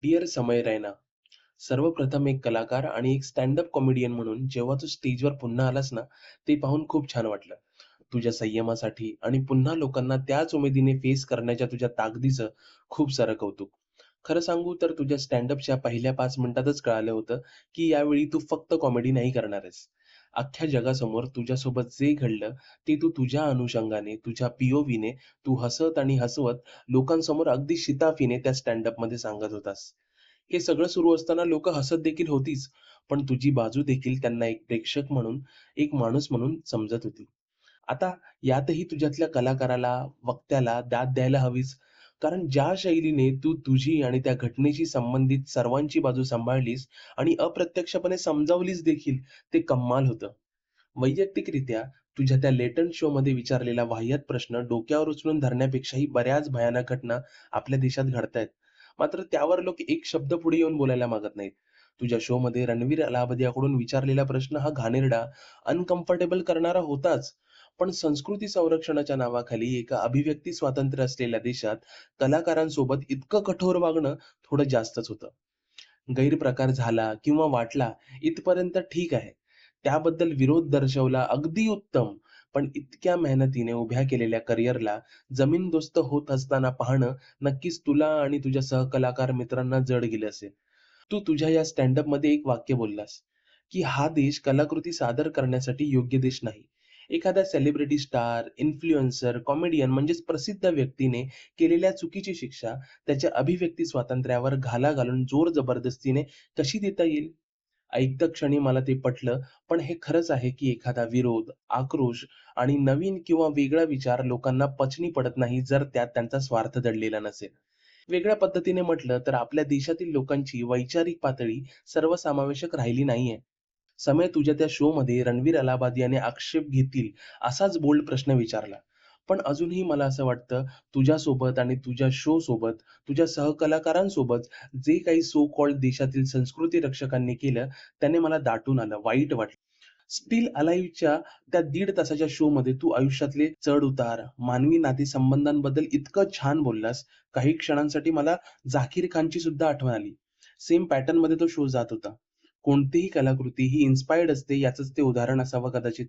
Dear समय रैना, सर्वप्रथम एक कलाकार आणि एक स्टँड-अप कॉमेडियन म्हणून जेव्हा तू स्टेजवर पुन्हा आलास ना, ते पाहून खूप छान वाटलं. तुझ्या संयमासाठी आणि पुन्हा लोकांना त्याच उमेदीने फेस करण्याच्या तुझ्या ताकदीचं खूप सारं कौतुक. खरं सांगू तर तुझ्या स्टँड-अपच्या पहिल्या 5 मिनिटातच कळालं होतं, की यावेळी तू फक्त कॉमेडी नाही करणार आहेस. अख्ख्या जगासमोर तुझ्यासोबत जे घडलं, ते तू तुझ्या अनुषंगाने, तुझ्या पी तू हसत आणि हसवत लोकांसमोर अगदी शिताफीने त्या स्टँड-अपमध्ये सांगत होतास. हे सगळं सुरू असताना लोकं हसत देखील होतीच, पण तुझी बाजू देखील त्यांना एक प्रेक्षक म्हणून, एक माणूस म्हणून समजत होती. आता यातही तुझ्यातल्या कलाकाराला, वक्त्याला दाद द्यायला हवीच. कारण ज्या शैलीने तू तुझी आणि त्या घटनेशी संबंधित सर्वांची बाजू सांभाळलीस आणि अप्रत्यक्षपणे समजावलीस देखील, ते कमाल होतं. वैयक्तिकरित्या तुझ्या त्या लेटंट शोमध्ये विचारलेला वाह्यात प्रश्न डोक्यावर उचलून धरण्यापेक्षाही बऱ्याच भयानक घटना आपल्या देशात घडतायत. मात्र त्यावर लोक एक शब्द पुढे येऊन बोलायला मागत नाहीत. तुझ्या शोमध्ये रणवीर अलाहाबादियाकडून विचारलेला प्रश्न हा घाणेरडा, अनकम्फर्टेबल करणारा होताच. पण संस्कृती संरक्षणाच्या नावाखाली एका अभिव्यक्ती स्वातंत्र्य असलेल्या देशात कलाकारांसोबत इतकं कठोर वागणं थोडं जास्तच होतं. गैरप्रकार झाला किंवा वाटला इथपर्यंत ठीक आहे. त्याबद्दल विरोध दर्शवला अगदी उत्तम. पण इतक्या मेहनतीने उभ्या केलेल्या करिअरला जमीनदोस्त होत असताना पाहणं नक्कीच तुला आणि तुझ्या सहकलाकार मित्रांना जड गेलं असेल. तू तुझ्या या स्टँड-अपमध्ये एक वाक्य बोललास, की हा देश कलाकृती सादर करण्यासाठी योग्य देश नाही. एखाद्या सेलिब्रिटी स्टार, इन्फ्लुएन्सर, कॉमेडियन म्हणजेच प्रसिद्ध व्यक्तीने केलेल्या चुकीची शिक्षा त्याच्या अभिव्यक्ती स्वातंत्र्यावर घाला घालून जोर जबरदस्तीने कशी देता येईल? ऐकता क्षणी मला ते पटलं, पण हे खरंच आहे की एखादा विरोध, आक्रोश आणि नवीन किंवा वेगळा विचार लोकांना पचनी पडत नाही जर त्यात त्यांचा स्वार्थ दडलेला नसेल. वेगळ्या पद्धतीने म्हटलं तर आपल्या देशातील लोकांची वैचारिक पातळी सर्वसमावेशक राहिली नाहीये. समय तुझ्या त्या शोमध्ये रणवीर अलाहाबादी याने आक्षेप घेतील असाच बोल्ड प्रश्न विचारला. पण अजूनही मला असं वाटतं तुझ्यासोबत आणि तुझ्या शो सोबत, तुझ्या सहकलाकारांसोबत जे काही सो कॉल्ड देशातील संस्कृती रक्षकांनी केलं, त्याने मला दाटून आलं, वाईट वाटलं. स्टील अलाइव्हच्या त्या 1.5 तासाच्या शोमध्ये तू आयुष्यातले चढ-उतार, मानवी नातेसंबंधांबद्दल इतकं छान बोललास, काही क्षणांसाठी मला झाकीर खानची सुद्धा आठवण आली. सेम पॅटर्नमध्ये तो शो जात होता. कोणतीही कलाकृती ही इन्स्पायर्ड असते याचंच ते उदाहरण असावं कदाचित.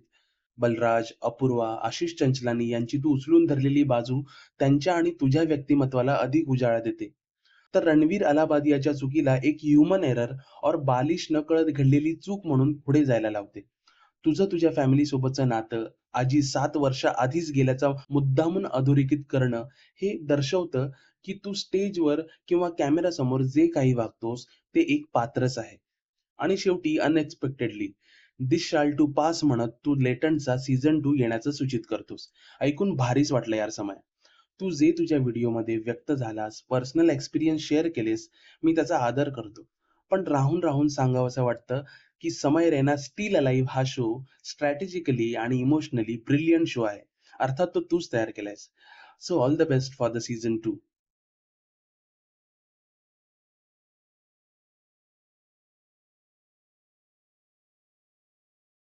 बलराज, अपूर्वा, आशिष चंचलानी यांची तू उचलून धरलेली बाजू त्यांच्या आणि तुझ्या व्यक्तिमत्त्वाला अधिक उजाळा देते. तर रणवीर अलाहाबादियाच्या चुकीला एक ह्युमन एरर और बालिश नकळत घडलेली चूक म्हणून पुढे जायला लावते. तुझं तुझ्या फॅमिलीसोबतचं नातं आजी 7 वर्ष आधीच गेल्याचा मुद्दामून अधोरेखित करणं, हे दर्शवतं की तू स्टेजवर किंवा कॅमेरासमोर जे काही वागतोस, ते एक पात्रच आहे. आणि शेवटी अनएक्सपेक्टेडली "धिस शाल टू पास" म्हणत तू लेटंटचा सीझन 2 येण्याचं सूचित करतोस. ऐकून भारीच वाटलं यार समय. तू जे तुझ्या व्हिडिओमध्ये व्यक्त झालास, पर्सनल एक्सपिरियन्स शेअर केलेस, मी त्याचा आदर करतो. पण राहून सांगावसं वाटतं, की समय रैना स्टिल अलाइव्ह हा शो स्ट्रॅटेजिकली आणि इमोशनली ब्रिलियंट शो आहे. अर्थात तो तूच तयार केलायस. So all the best for the season 2.